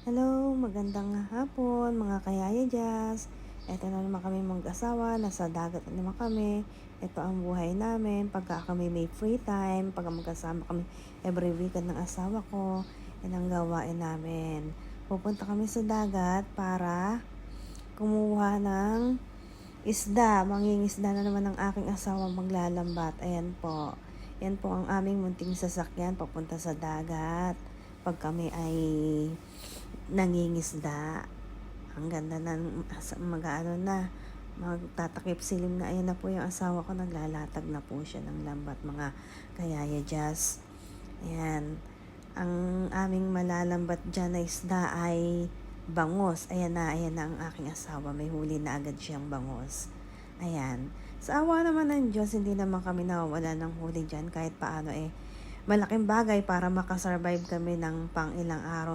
Hello, magandang hapon mga kayaya Jazz. Eto na naman kami mag-asawa, nasa dagat na naman kami. Ito ang buhay namin pagka kami may free time, pagka magkasama kami every weekend ng asawa ko. Yan ang gawain namin. Pupunta kami sa dagat para kumuha ng isda. Mangingisda na naman ang aking asawa maglalambat. Ayan po. Yan po ang aming munting sasakyan papunta sa dagat. Pag kami ay nangingisda. Ang ganda ng mag-ano na, magtatakip silim na. Ayan na po yung asawa ko, naglalatag na po siya ng lambat mga kayaya Jazz. Ayan. Ang aming malalambat dyan na isda ay bangos. Ayan na ang aking asawa. May huli na agad siyang bangos. Ayan. Sa awa naman ng Diyos, hindi naman kami nawawala ng huli dyan kahit paano malaking bagay para makasurvive kami ng pang ilang araw